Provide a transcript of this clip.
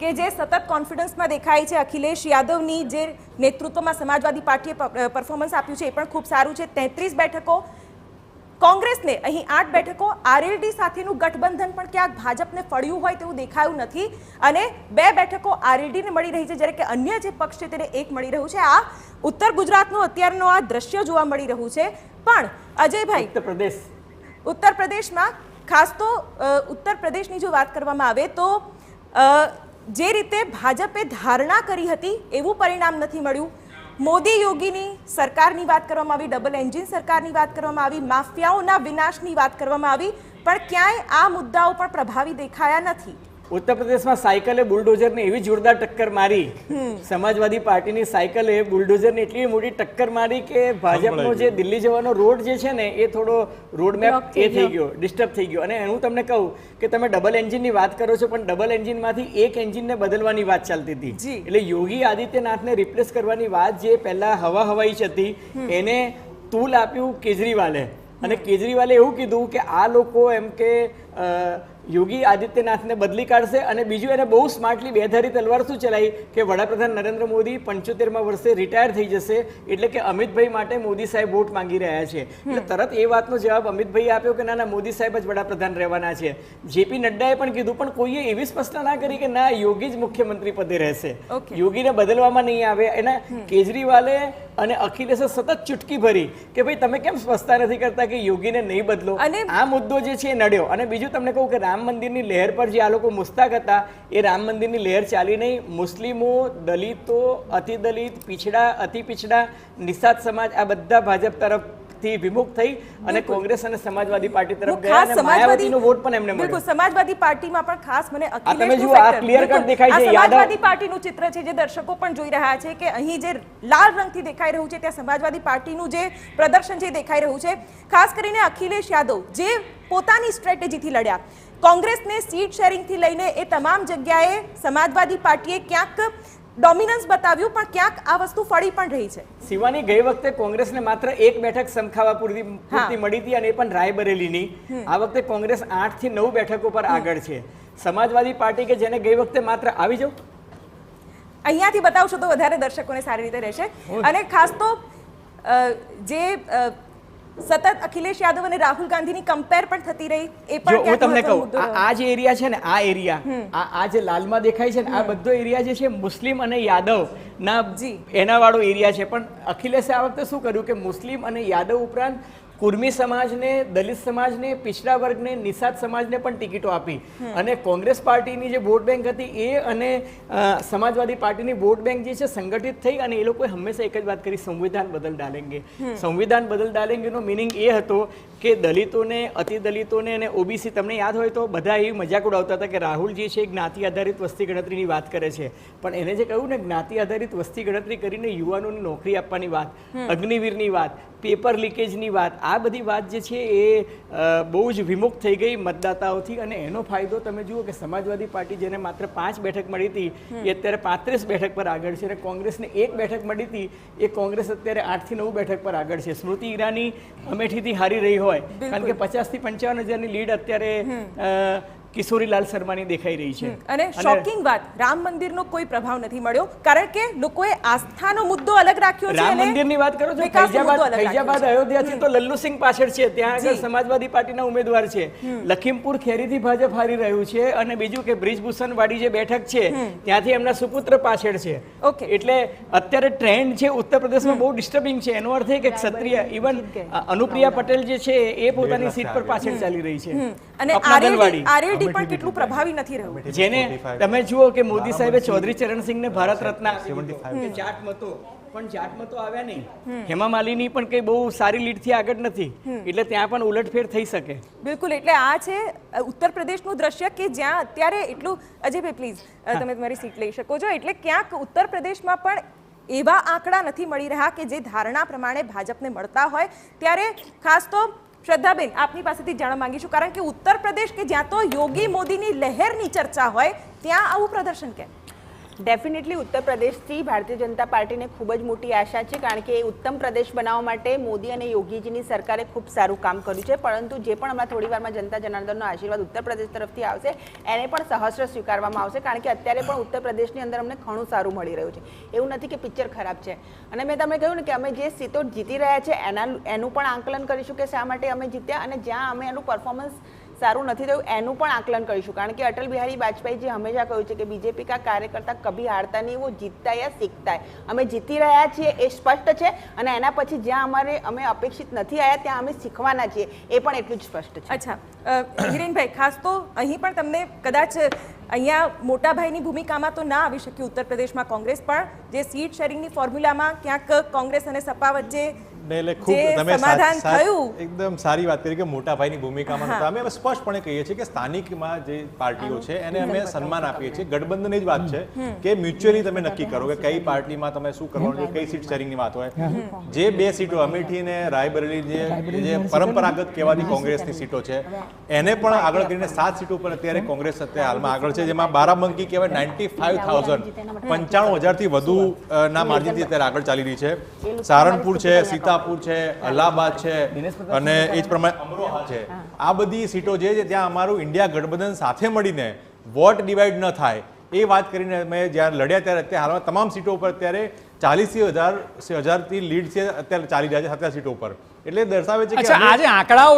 કે જે સતત કોન્ફિડન્સમાં દેખાય છે, અખિલેશ યાદવની જે નેતૃત્વમાં સમાજવાદી પાર્ટીએ પરફોર્મન્સ આપ્યું છે એ પણ ખૂબ સારું છે। 33 બેઠકો, કોંગ્રેસને અહીં 8 બેઠકો, આરએલડી સાથેનું ગઠબંધન પણ ક્યાંક ભાજપને ફળ્યું હોય તેવું દેખાયું નથી અને 2 બેઠકો આરએલડીને મળી રહી છે, જ્યારે કે અન્ય જે પક્ષ છે તેને 1 મળી રહ્યું છે। આ ઉત્તર ગુજરાતનું અત્યારનું આ દ્રશ્ય જોવા મળી રહ્યું છે। પણ અજયભાઈ, ઉત્તર પ્રદેશમાં ખાસ તો ઉત્તર પ્રદેશની જો વાત કરવામાં આવે તો જે રીતે ભાજપે ધારણા કરી હતી એવું પરિણામ નથી મળ્યું। મોદી યોગીની સરકારની વાત કરવામાં આવી, ડબલ એન્જિન સરકારની વાત કરવામાં આવી, માફિયાઓના વિનાશની વાત કરવામાં આવી, પણ ક્યાંય આ મુદ્દાઓ પણ પ્રભાવી દેખાયા નથી। ઉત્તર પ્રદેશમાં સાયકલે બુલડોઝરને એવી જોરદાર ટક્કર મારી, સમાજવાદી પાર્ટીની સાયકલે બુલડોઝરને એટલી મોટી ટક્કર મારી કે ભાજપનો જે દિલ્હી જવાનો રોડ જે છે ને એ થોડો રોડ મેપ થઈ ગયો, ડિસ્ટર્બ થઈ ગયો। અને હું તમને કહું કે તમે ડબલ એન્જિનની વાત કરો છો, પણ ડબલ એન્જિનમાંથી એક એન્જિનને બદલવાની વાત ચાલતી હતી। એટલે યોગી આદિત્યનાથને રિપ્લેસ કરવાની વાત જે પહેલા હવાઈ જ હતી એને તૂલ આપ્યું કેજરીવાલે, અને કેજરીવાલે એવું કીધું કે આ લોકો એમ કે યોગી આદિત્યનાથને બદલી કાઢશે। અને બીજું એને બહુ સ્માર્ટલી બેધારી તલવાર શું ચલાવી કે વડાપ્રધાન નરેન્દ્ર મોદી 75મા વર્ષે રિટાયર થઈ જશે, એટલે કે અમિતભાઈ માટે મોદી સાહેબ વોટ માંગી રહ્યા છે। એટલે તરત એ વાતનો જવાબ અમિતભાઈ આપ્યો કે ના મોદી સાહેબ જ વડાપ્રધાન રહેવાના છે। જેપી નડ્ડાએ પણ કીધું, પણ કોઈએ એવી સ્પષ્ટતા ના કરી કે ના યોગી જ મુખ્યમંત્રી પદે રહેશે, યોગીને બદલવામાં નહીં આવે। એના કેજરીવાલે અને અખિલેશે સતત ચૂટકી ભરી કે ભાઈ તમે કેમ સ્પષ્ટતા નથી કરતા કે યોગીને નહીં બદલો। આ મુદ્દો જે છે એ નડ્યો। અને બીજું તમને કહું કે રામ મંદિરની લહેર પર જે આ લોકો મુસ્તાક હતા એ રામ મંદિરની લહેર ચાલી નહીં। મુસ્લિમો, દલિતો, અતિ દલિત, પિછડા, અતિ પિછડા, નિષાદ સમાજ આ બધા ભાજપ તરફથી વિમુખ થઈ અને કોંગ્રેસ અને સમાજવાદી પાર્ટી તરફ ગયા અને માયાવતીનો વોટ પણ એમને મળ્યો। બિલકુલ, સમાજવાદી પાર્ટીમાં પણ ખાસ મને અખિલેશનું ફેક્ટર ક્લિયર કટ દેખાય છે। સમાજવાદી પાર્ટીનું ચિત્ર છે જે દર્શકો પણ જોઈ રહ્યા છે કે અહીં જે લાલ રંગથી દેખાઈ રહ્યું છે ત્યાં સમાજવાદી પાર્ટીનું જે પ્રદર્શન છે દેખાઈ રહ્યું છે। ખાસ કરીને અખિલેશ યાદવ જે પોતાની સ્ટ્રેટેજીથી લડ્યા, કોંગ્રેસને સીટ શેરિંગથી લઈને એ તમામ જગ્યાએ સમાજવાદી પાર્ટીએ ક્યાંક ડોમિનન્સ બતાવ્યું, પણ ક્યાંક આ વસ્તુ ફળી પણ રહી છે। શિવાની, ગઈ વખતે કોંગ્રેસને માત્ર 1 બેઠક સમખાવા પૂરતી મળી હતી અને એ પણ રાયબરેલીની। આ વખતે કોંગ્રેસ 8 થી 9 બેઠકો પર આગળ છે। સમાજવાદી પાર્ટી કે જેને ગઈ વખતે માત્ર આવી જાવ અહીંયાથી બતાવશો તો વધારે દર્શકોને સારી રીતે રહેશે। અને ખાસ તો જે સતત અખિલેશ યાદવ અને રાહુલ ગાંધીની કમ્પેર પણ થતી રહી, એ પણ હું તમને કહું આ જે એરિયા છે ને, આ એરિયા આ જે લાલમાં દેખાય છે ને આ બધો એરિયા જે છે મુસ્લિમ અને યાદવ ના એના વાળો એરિયા છે। પણ અખિલેશે આ વખતે શું કર્યું કે મુસ્લિમ અને યાદવ ઉપરાંત કુર્મી સમાજને, દલિત સમાજને, પિછડા વર્ગને, નિષાદ સમાજને પણ ટિકિટો આપી। અને કોંગ્રેસ પાર્ટીની જે વોટ બેંક હતી એ અને સમાજવાદી પાર્ટીની વોટ બેંક જે છે સંગઠિત થઈ અને એ લોકોએ હંમેશા એક જ વાત કરી, સંવિધાન બદલ ડાલેંગે। સંવિધાન બદલ ડાલેંગેનો મિનિંગ એ હતો કે દલિતોને, અતિ દલિતોને અને ઓબીસી, તમને યાદ હોય તો બધા એવી મજાક ઉડાવતા હતા કે રાહુલજી છે જ્ઞાતિ આધારિત વસ્તી ગણતરીની વાત કરે છે, પણ એને જે કહ્યું ને જ્ઞાતિ આધારિત વસ્તી ગણતરી કરીને યુવાનોને નોકરી આપવાની વાત, અગ્નિવીરની વાત, પેપર લીકેજની વાત, આ બધી વાત જે છે એ બહુ જ વિમુખ થઈ ગઈ મતદાતાઓથી। અને એનો ફાયદો તમે જુઓ કે સમાજવાદી પાર્ટી જેને માત્ર 5 બેઠક મળી હતી એ અત્યારે 35 બેઠક પર આગળ છે, અને કોંગ્રેસને 1 બેઠક મળી હતી એ કોંગ્રેસ અત્યારે 8 થી 9 બેઠક પર આગળ છે। સ્મૃતિ ઈરાની અમેઠીથી હારી રહી હોય, કારણ કે 50 થી 55 હજારની લીડ અત્યારે કિશોરીલાલ શર્માની દેખાઈ રહી છે। અને શોકિંગ વાત, રામ મંદિરનો કોઈ પ્રભાવ નથી મળ્યો, કારણ કે લોકોએ આસ્થાનો મુદ્દો અલગ રાખ્યો છે। રામ મંદિરની વાત કરો છો, ફૈજાબાદ અયોધ્યાથી તો લલ્લુસિંહ પાછળ છે, ત્યાં આગળ સમાજવાદી પાર્ટીના ઉમેદવાર છે। લખીમપુર ખેરીથી ભાજપ હારી રહ્યું છે, અને બીજું કે બ્રિજભૂષણ વાડી જે બેઠક છે ત્યાંથી એમના સુપુત્ર પાછળ છે। એટલે અત્યારે ટ્રેન્ડ છે ઉત્તર પ્રદેશમાં બહુ ડિસ્ટર્બિંગ છે। એનો અર્થ એ કે ક્ષત્રિય, ઇવન અનુપ્રિયા પટેલ જે છે એ પોતાની સીટ પર પાછળ ચાલી રહી છે। અને આરએલડી પણ કેટલું પ્રભાવી નથી રહ્યું, જેને તમે જુઓ કે મોદી સાહેબે ચૌધરી ચરણસિંહને ભારત રત્ન જાટ મતો, પણ જાટ મતો આવ્યા નહીં। હેમા માલિની પણ કઈ બહુ સારી લીડથી આગળ નથી, એટલે ત્યાં પણ ઉલટફેર થઈ શકે। બિલકુલ, એટલે આ છે ઉત્તર પ્રદેશનું દ્રશ્ય કે જ્યાં અત્યારે એટલું, અજયભાઈ પ્લીઝ તમે તમારી સીટ લઈ શકો છો। એટલે ક્યાંક ઉત્તર પ્રદેશમાં પણ એવા આંકડા નથી મળી રહ્યા કે જે ધારણા પ્રમાણે ભાજપને મળતા હોય। ત્યારે ખાસ તો શ્રદ્ધાબેન, આપની પાસેથી જાણવા માંગીશું, કારણ કે ઉત્તર પ્રદેશ કે જ્યાં તો યોગી મોદીની લહેરની ચર્ચા હોય ત્યાં આવું પ્રદર્શન કેમ? ડેફિનેટલી ઉત્તર પ્રદેશથી ભારતીય જનતા પાર્ટીને ખૂબ જ મોટી આશા છે, કારણ કે ઉત્તમ પ્રદેશ બનાવવા માટે મોદી અને યોગીજીની સરકારે ખૂબ સારું કામ કર્યું છે. પરંતુ જે પણ હમણાં થોડી વારમાં જનતા જનાર્દનનો આશીર્વાદ ઉત્તર પ્રદેશ તરફથી આવશે એને પણ સહસ્ર સ્વીકારવામાં આવશે, કારણ કે અત્યારે પણ ઉત્તર પ્રદેશની અંદર અમને ઘણું સારું મળી રહ્યું છે. એવું નથી કે પિક્ચર ખરાબ છે. અને મેં તમને કહ્યું ને કે અમે જે સીટો જીતી રહ્યા છે એનું પણ આંકલન કરીશું કે શા માટે અમે જીત્યા, અને જ્યાં અમે એનું પરફોર્મન્સ સારું નથી થયું એનું પણ આકલન કરીશું. કારણ કે અટલ બિહારી વાજપેયીજી હંમેશા કહ્યું છે કે બીજેપી કા કાર્યકર્તા કભી હારતા નહીં, वो જીતતા યા સીખતા હૈ. અમે જીતી રહ્યા છીએ એ સ્પષ્ટ છે, અને એના પછી જ્યાં અમે અપેક્ષિત નથી આવ્યા ત્યાં અમે શીખવાના છીએ એ પણ એટલું જ સ્પષ્ટ છે. અચ્છા, હિરેનભાઈ, ખાસ તો અહીં પણ તમને કદાચ અહીંયા મોટા ભાઈની ભૂમિકામાં તો ના આવી શક્યું ઉત્તર પ્રદેશમાં કોંગ્રેસ, પણ જે સીટ શેરિંગની ફોર્મ્યુલામાં ક્યાંક કોંગ્રેસ અને સપા વચ્ચે સમાધાન થયું. એકદમ સારી વાત કરી કે મોટા ભાઈની ભૂમિકામાં નહોતા. અમે સ્પષ્ટપણે કહીએ છીએ કે સ્થાનિકમાં જે પાર્ટીઓ છે એને અમે સન્માન આપીએ છીએ. ગઠબંધનની જ વાત છે કે મ્યુચ્યુઅલી તમે નક્કી કરો કે કઈ પાર્ટીમાં તમે શું કરવાનું છે, કઈ સીટ શેરિંગની વાત હોય. જે બે સીટો અમેઠી અને રાયબરેલી જે પરંપરાગત કહેવાતી કોંગ્રેસની સીટો છે એને પણ આગળ કરીને 7 સીટો પર અત્યારે કોંગ્રેસ અત્યારે હાલમાં આગળ છે, જેમાં બારાબંકી કહેવાય 95,000 થી વધુ ના માર્જિનથી અત્યારે આગળ ચાલી રહી છે. સારનપુર છે, સીતાપુર છે, અલ્હાબાદ છે અને એ જ પ્રમાણે અમરોહા છે. આ બધી સીટો જે છે ત્યાં અમારું ઇન્ડિયા ગઠબંધન સાથે મળીને વોટ ડિવાઈડ ન થાય એ વાત કરીને અમે જ્યારે લડ્યા ત્યારે અત્યારે હાલમાં તમામ સીટો ઉપર અત્યારે 40,000 થી લીડ છે અત્યારે ચાલી રહ્યા છે 70 સીટો ઉપર. એટલે દર્શાવે છે કે આજે આંકડાઓ